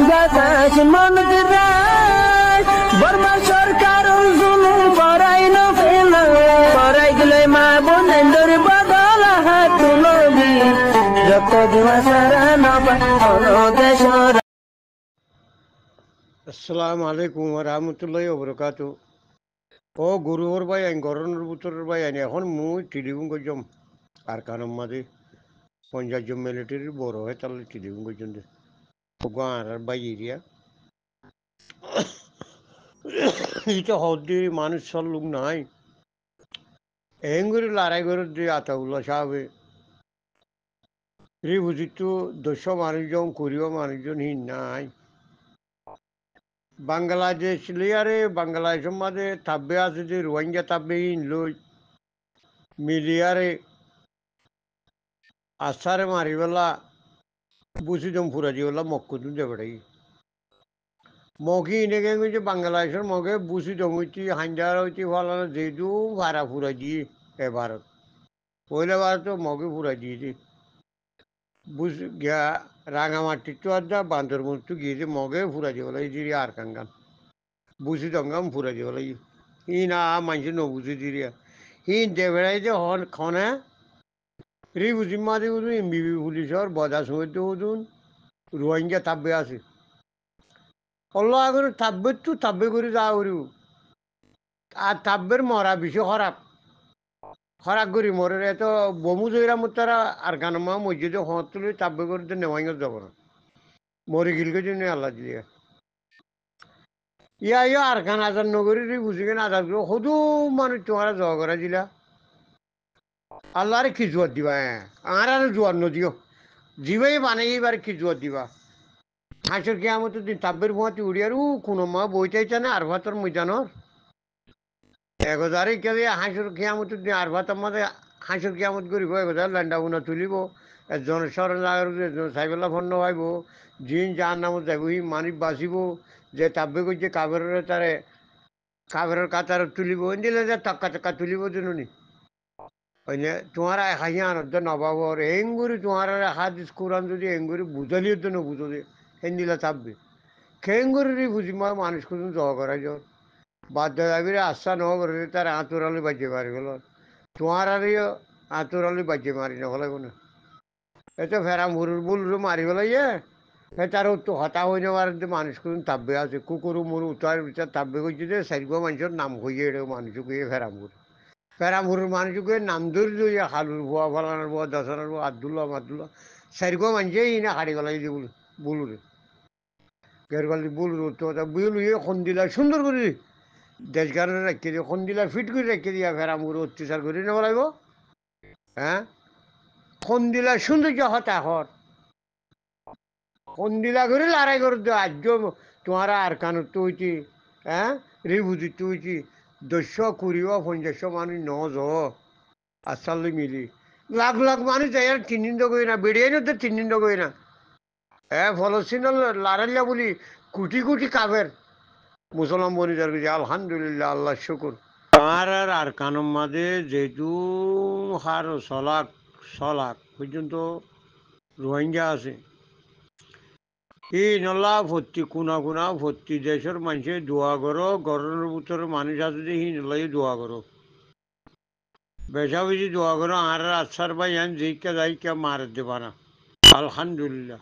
বাতাস মনত রায় বর্মা সরকার জুলুম করাই না ফেলা করাই গেলে মা বোনেদের বদল হাত তুলবি যত দিবা সারা না দেশ। আসসালামু আলাইকুম ওয়া রাহমাতুল্লাহি ওয়া বারাকাতুহু। ও গুরুর ভাই আইন গরনের বুতরের ভাই আইন এখন মুই টিডিগুন গজম আর কারণ মাঝে পঞ্চাশ জন মিলিটারির বড় হয় তাহলে টিডিগুন গজন দে আর ভাই এরিয়া এটা হদ্দি মানুষ সব লোক নাই এন করে লড়াই করে দিয়ে আতাউল্লাহ সাহেবে রি বুঝিতো 200 মানুষজন কোরিয়া মানুষজন হি নাই বাংলাদেশ লিয়ারে বাংলাদেশের মাঝে তাব্বে আছে যে রোহিঙ্গা তাব্বে ইন লই মিলিয়ারে আসারে মারিবেলা বুঝি দম ফুরা দিবেলা মক্কুদুন দেবড়াই মগি ইনে গেছে যে বাংলাদেশের মগে বুঝি দম হইতি হাঞ্জার হইতি ফলানো যেদু ভাড়া ফুরা দিয়ে এ ভারত পয়লা ভারত মগে ফুরা দিয়েছে বুঝ গিয়া রাঙামাটি তো আদা বান্দরবন তো গিয়েছে মগে ফুরা দিবেলা এই দিদি আর কাঙ্গান বুঝি দঙ্গাম ফুরা দিবেলা ই না মানুষ নবুঝি দিরিয়া ই দেবড়াই যে হন খনে রি বুঝি মারি বুঝুন এমবিবি পুলিশর বদা সময় বুঝুন রোহিঙ্গা তাব্বে আছে অল্লাহ করে তাব্বে তো তাব্বে করে যা করিব আর তাব্বের মরা বেশি খারাপ খারাপ করি মরে এত বমু জয়রা তারা আর গানমা মসজিদে হত তুলে তাব্বে করে তো নেওয়াইঙ্গ যাব না মরে গিলকে জন্য আল্লাহ দিয়ে ইয়া ইয়া আর গান আজার নগরী বুঝি কেন আজার সদু মানুষ তোমার জগ করা দিলা আল্লাহরে কি জোয়ার দিবা আর জোয়ার নদিও জিবাই বানাই এবার কি জোয়ার দিবা হাঁসের কেয়ামত দিন তাব্বের ভুয়াতি উড়িয়ার কোনো মা বই চাইছে না আর ভাতর ময়দানর এগোজারে কে হাঁসের কেয়ামত দিন আর ভাতার মাঝে হাঁসের কেয়ামত করিব এগোজার ল্যান্ডা উনা তুলিব একজন শরণ একজন সাইবেলা ফন্ন পাইব জিন যার নামত যাইব হি মানিক বাঁচিব যে তাব্বে করছে কাবেরের তারে কাবেরের কাতার তুলিব দিলে যে টাক্কা টাক্কা তুলিব দিনুনি ওইনে তোমার হাসি আনন্দ নবাবর এঙ্গুরি তোমার হাদিস কোরআন যদি এঙ্গুরি বুঝালিও তো বুঝো যে হেন্দিলা চাপবে খেঙ্গুরি বুঝি মা মানুষ খুঁজুন জহ করা যাও বাধ্য যাবিরে আস্থা ন করে তার আঁতুরালি বাজিয়ে মারি গেল তোমার আর আঁতুরালি বাজিয়ে মারি না হলে কোনো এত ফেরা মুরুর বুলুরু মারি গেল ইয়ে তার তো হতা হয়ে নেওয়ার মানুষ খুঁজুন তাব্বে আছে কুকুরু মুরু উতার বিচার তাব্বে করছে যে সাইব মানুষের নাম হইয়ে এটা মানুষ গিয়ে ফেরা মুরু ফেরামুরের মানুষকে নাম ধরে দিয়ে হালুর বুয়া ফলানোর বুয়া দশানোর বুয়া আবদুল্লাহ মাদুল্লাহ সাইরকম মানুষই না হাড়ি গলাই দিয়ে বুলুরে গেরগালি বুলুর তো বুলু ইয়ে খন্দিলা সুন্দর করে দেশ গানে রেখে দিয়ে খন্দিলা ফিট করে রেখে দিয়া ফেরামুরে অত্যাচার করে নেব লাগব হ্যাঁ খন্দিলা সৌন্দর্য হতা হর খন্দিলা করে লড়াই করে দে আজ তোমার আর কানুর তো হইছি হ্যাঁ রিবুজি তো হইছি 220 মানুষ নজ আসাল্লি মিলি লাখ লাখ মানুষ যাই আর 3 দিন তো কই না বেড়িয়ে না তো 3 দিন তো কই না হ্যাঁ ফলস্তিনের লারাইয়া বলি কোটি কোটি কাবের মুসলমান বনিদার কাছে আলহামদুলিল্লাহ আল্লাহ শুকুর আর কানম মাঝে যেহেতু হার সলাক পর্যন্ত রোহিঙ্গা আছে এই নলা ভর্তি কোনা ভর্তি দেশের মানুষের দোয়া করো গরমের ভিতরে মানুষ আছে যে হি নলাই দোয়া করো বেশা বেশি দোয়া করো আর আসার ভাই আন যেইকা যাইকা মার দেবা না আলহামদুলিল্লাহ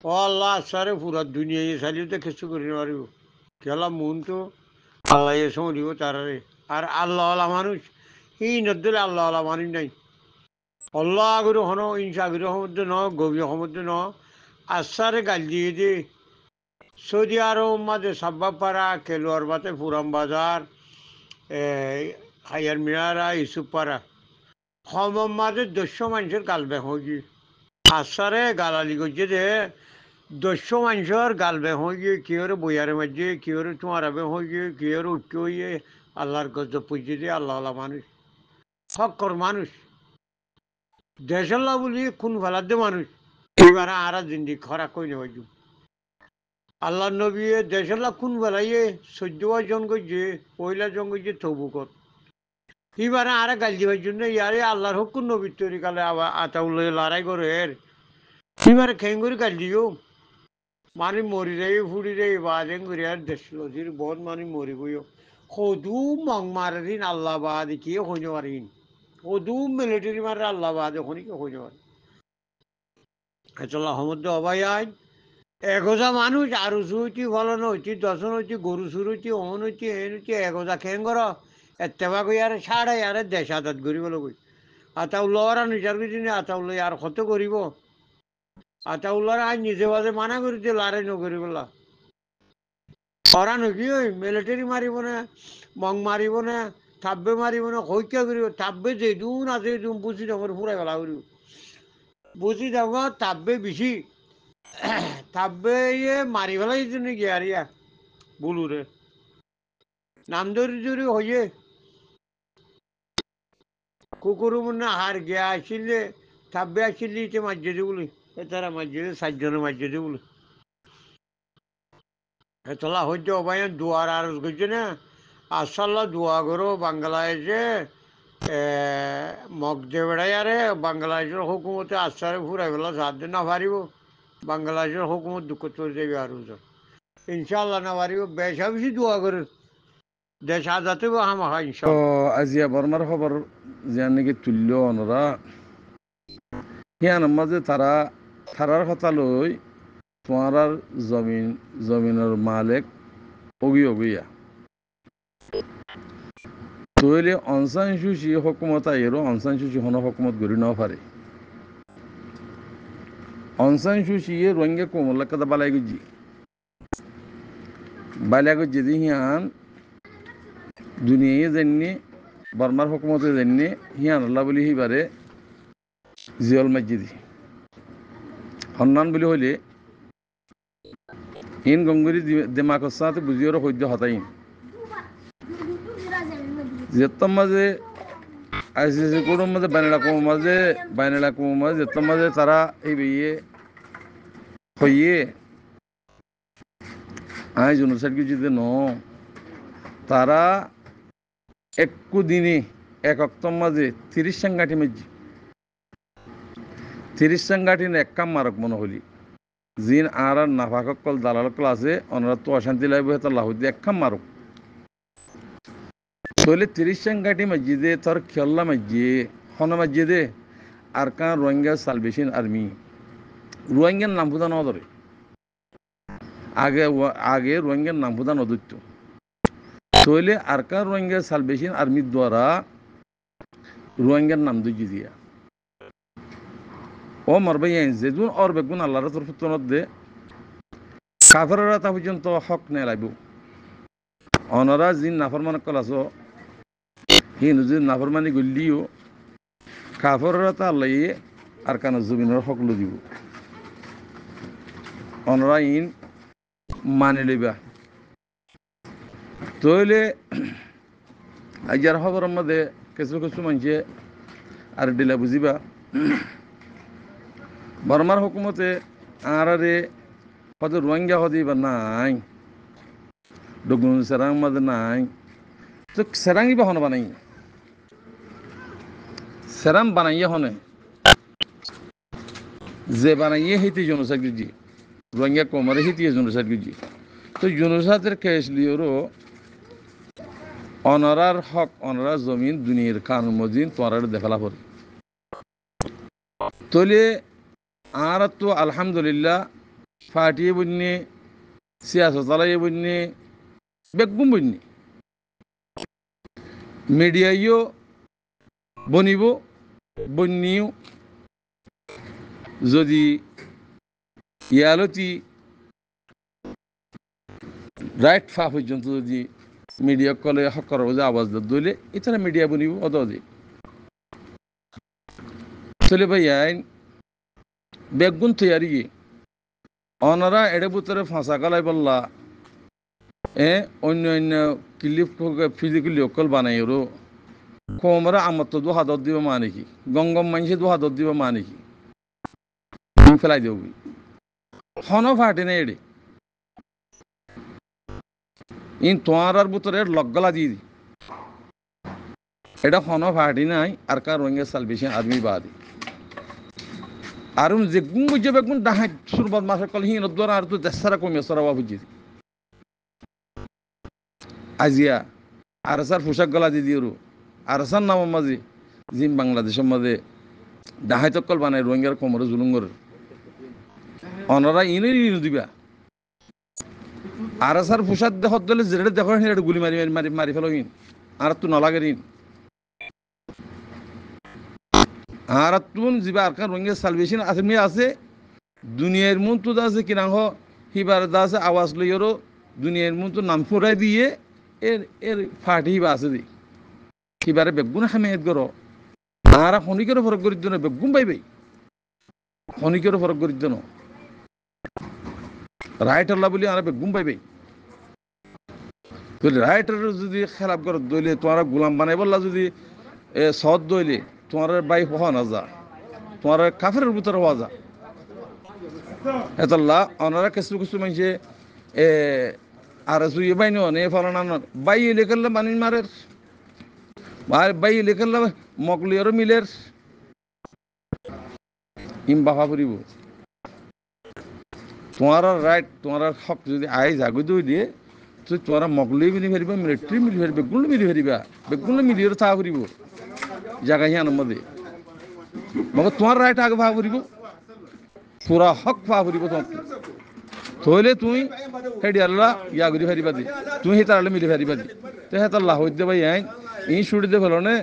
ও আল্লাহ আসারে পুরা দুনিয়া চালিয়ে তো কিছু করে পারিব খেলা মন তো আল্লাহ এসে মরিব তারারে আর আল্লাহ মানুষ ই নদলে আল্লাহ মানুষ নাই আল্লাহ আগুর হন ইনসা আগুর সমুদ্র ন গভীর সমুদ্র ন আসারে গাল দিয়ে দে সৌদি আরব মাঝে সাব্বাপাড়া কেলোয়ার বাতে পুরাম বাজার হাইয়ার মিনারা ইসুপাড়া সমম মাঝে 200 মানুষের গাল বেহগি আসারে গালালি করছে যে 200 মানুষের গাল বেহগি কেউরে বইয়ারে মাঝে কেউরে তোমারা বেহগি কেউরে উঠকে হইয়ে আল্লাহর গজ পুজে দিয়ে আল্লাহ মানুষ হকর মানুষ দেশাল্লাহ বলি খুন ফেলার দে মানুষ এবার আর জিন্দি খরা কই নেওয়া আল্লাহ নবী দেশাল্লাহ খুন বেলাইয়ে 14 জন গইছে পয়লা জন গইছে তবুকত এবারে আর গাল দিবার জন্য ইয়ারে আল্লাহর হুকুম নবীর তৈরি কালে আবার আতাউল্লাহ লড়াই করে এবারে খেঙ্গুরি গাল দিও মানে মরি রে ফুড়ি রে বাজেন করে আর দেশ লজির বহুত মানে মরি গইও সদু মং মারে দিন আল্লাহ বাদ কি হইন পারিন সদু মিলিটারি মারে আল্লাহ বাদ এখনই কি হইন পারি এতলা সমুদ্র অবাই আইন এগোজা মানুষ আর হইতি ফলন হইতি দর্শন হইতি গরু সুর হইতি অহন হইতি এন হইতি এগোজা খেং কর এত্তেবা কই আর সাড়ে আর দেশ আদাত করিব লই আতাউল্লাহ আর নিজের কিছু আতাউল্লাহ আর কত করিব আতাউল্লাহ আজ নিজে বাজে মানা করি দিয়ে লারে নকরি বলা ওরা নাকি ওই মিলিটারি মারিব না মং মারিব না থাব্বে মারিব না হইকা করিব থাব্বে যেদুন আছে বুঝি ডাঙর ফুরাই পেলা করিব বুঝি ডাঙর থাব্বে বেশি থাব্বে ইয়ে মারি পেলাই জন্য গিয়ে আর ইয়া বুলুরে নাম ধরি ধরি হইয়ে কুকুরু মনে হার গিয়া আসিলে থাব্বে আসিলে ইতে মাঝে দি বলি এ তারা মাঝে সাতজনের মাঝে দি বলি এতলা হইতে অবায়ন দুয়ার আর করছে না আসাল্লাহ দোয়া করো বাংলাদেশে মগদে বেড়াই আরে বাংলাদেশের হুকুমতে আসারে ফুরাই বেলা সাত দিন না পারিব বাংলাদেশের হুকুমত দুঃখ চলে যাবে আর ইনশাল্লাহ না পারিব বেশা বেশি দোয়া করে দেশ আজাতে হামাখা তো ইনশাল্লাহ আজিয়া বর্মার খবর যে নাকি তুল্য অনরা হিয়ান মাঝে তারা থারার কথা লই তোমার জমিনের মালিক অগিয়া তৈলে অনসান সুশি হকুমত আইরো অনসান সুশি হন হকুমত গড়ি ন পারে অনসান সুশি রোহিঙ্গা কোমল কথা বালাই গুজি দি হিয়ান দুনিয়ায় জানি বর্মার হকুমতে জানি হিয়ান আল্লাহ বলি হিবারে জিয়ল মসজিদি সন্মান বুলি হইলে ইন গঙ্গুরি দিমাগর সাথে বুঝিওর সহ্য হতাইন যেতম মাঝে আইসিসি কোডের মাঝে বাইনালা কুমো মাঝে যেতম মাঝে তারা এই বিয়ে হইয়ে আই জনসাইড যদি ন তারা একু দিনে এক অক্তম মাঝে 30 সাংগাঠি মাঝি 30 সাংগাঠি এক কাম মারক মনে হলি জিন আর নাফাকল দালালকল আছে ওনারা তো অশান্তি লাগবে তো লাহুদি এক কাম মারক তাহলে 30 সাংগাঠি মসজিদে তোর খেললা মসজিদ হন মসজিদে আর কান রোহিঙ্গা সালভেশন আর্মি রোহিঙ্গার নাম ফুদা ন ধরে আগে রোহিঙ্গার নাম ফুদা নদৈত্য তাহলে আর কান রোহিঙ্গা সালভেশন আর্মির দ্বারা রোহিঙ্গার নাম দুই দিয়া ও মরবাই যেদুন ওর বেগুন আল্লাহর তরফ দে কাফেররা তা পর্যন্ত হক নেই লাগব অনরা জিন নাফরমান কল আছো হিন্দু যদি নাফরমানি গলিও কাফেররা তা আল্লাহ আর কান জমিনের হক লো দিব অনরা ইন মানে লইবা তাহলে আজার খবরের মধ্যে কিছু কিছু মানুষে আর ডিলা বুঝিবা বর্মার হুকুমতে আরে কত রোহিঙ্গা হদি বা নাই ডগুন সেরাং মাঝে নাই তো সেরাঙ্গি বা হন বানাই সেরাম বানাইয়ে হনে যে বানাইয়ে হিতি জনসাদ গুজি রোহিঙ্গা কমারে হিতিয়ে জনসাদ গুজি তো জনসাদের কেস লিওরও অনরার হক অনরার জমিন দুনিয়ার কানুন মজিন তোমার দেখালা পড়ে তলে আর তো আলহামদুলিল্লাহ ফাটিয়ে বন্যে সিয়াসত চালাইয়ে বন্যে বেগুম বন্যে মিডিয়াইও বনিব বন্যিও যদি ইয়ালতি রাইট ফা পর্যন্ত যদি মিডিয়া কলে হকর যে আওয়াজ দইলে এছাড়া মিডিয়া বনিব অদে চলে ভাই আইন বেগুন তৈরি অনারা এড়ে বুতরে ফাঁসা গলাই বললা অন্য অন্য ক্লিপ ফিজিক্যালি অকল বানাই রো কমরা আমার তো 2000 দিব মানে কি গঙ্গম মানসে 2000 দিব মানে কি ফেলাই দেব হন ফাটে না এড়ে ইন তোমার বুতরে লগগলা দিয়ে দি এটা হন ফাটি নাই আর কার রঙে সালভেশন আর্মি বাদী আর যে গুণ বুঝে বেগুন ডাহাই সুরবাদ মাসে কল হিন দ্বারা আর তো দেশারা কমে সরাবা বুঝি আজিয়া আর সার পোশাক গলা দি দিও আর সার নাম মাঝে জিম বাংলাদেশের মাঝে ডাহাই তকল বানায় রোহিঙ্গার কোমরে জুলুঙ্গর অনরা ইনে দিবা আর সার পোশাক দেখত গেলে যেটা দেখো সেটা গুলি মারি মারি মারি মারি ফেলো হিন আর তো নলাগে রিন আর তুন যিবা আর কার রোহিঙ্গা সালভেশন আছে মেয়ে আছে দুনিয়ার মন তো আছে কিনাহ হিবার দা আছে আওয়াজ লইরো দুনিয়ার মন তো নাম ফুরাই দিয়ে এর এর ফাটি হিবা আছে দি হিবারে বেগুন হামেদ করো আর খনিকের ফরক করি দিন বেগুন পাইবে খনিকের ফরক করি দিন রাইটারলা বলি আর বেগুন পাইবে রাইটার যদি খেলাপ করো দইলে তোমার গোলাম বানাই বললা যদি সৎ দইলে তোমার বাই হওয়া না যা তোমার কাফের ভিতরে হওয়া যা এতল্লা ওনারা কিছু কিছু মানুষে আর সুই বাই নে ফলানা বাই লেখালে মানি মারের বাই লেখালে মকলিয়ারও মিলের ইম বাফা ফুরিব তোমার রাইট তোমার হক যদি আই জাগু দই দিয়ে তো তোমার মকলি মিলি ফেরিবা মিলিটারি মিলি ফেরিবা বেগুন মিলি ফেরিবা বেগুন মিলিয়ে থা ফুরিব জায়গা হিয়ান মধ্যে মগ তোমার রাইট আগে ভা ফুরিব পুরা হক ভা ফুরিব তোমার থইলে তুমি হেডি আল্লাহ ইয়া গুরি ফেরিবা দি তুমি হেতারলে মিলি ফেরিবা দি তো হেতাল্লাহ হইতে ভাই আইন ইন ছুটি দে ফেলনে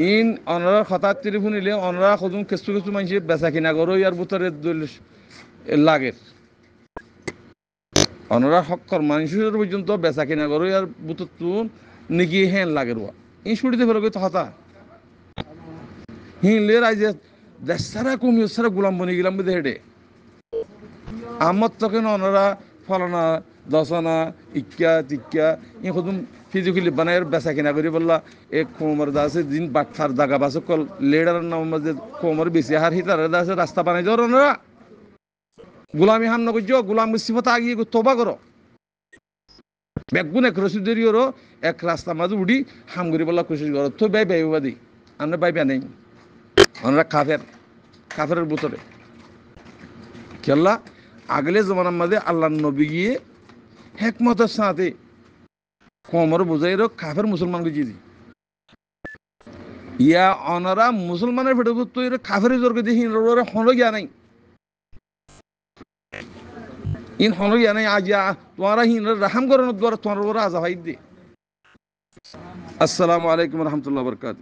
ইন অনরা খতার টেলিফোন নিলে অনরা কদম কিছু কিছু মানুষ বেচা কিনা করো ইয়ার ভিতরে লাগের অনরা হকর মানুষের পর্যন্ত বেচা কিনা করো ইয়ার ভিতর তুন নিকি হেন লাগের ওয়া ইন ছুটি দে ফেলবে তো হতা হিনলে রাইজে দেশারা কমিও সারা গোলাম বনে গেলাম বুঝে হেডে আমার তখন অনরা ফলানা দশানা ইক্কা টিক্কা ই কদম ফিজিক্যালি বানায় বেচা কিনা করি বললা এক কোমর দাসে দিন বাটফার জাগা বাসে কল লেডার নাম মাঝে কোমর বেশি হার হিতার দাসে রাস্তা বানাই যাও না গোলামি হাম নকর যাও গোলাম সিফত আগিয়ে তোবা করো বেগুন এক রসিদেরিও এক রাস্তা মাঝে উঠি হাম করি বললা কোশিশ করো তো বাই বাইবাদি আমরা বাইবা নেই আমরা কাফের ভিতরে খেলা আগলে জমানার মাঝে আল্লাহ নবী গিয়ে হেকমতের সাথে কোমর বুঝাই কাফের মুসলমান গুজিয়ে দি ইয়া অনারা মুসলমানের ভেটে তৈরি কাফের জোর দিয়ে হলো গিয়া নাই ইন হলো গিয়া নাই আজ তোমারা হিন রাহাম করানোর দ্বারা তোমার আজা ভাই দে আসসালামু আলাইকুম রহমতুল্লাহ বরকাত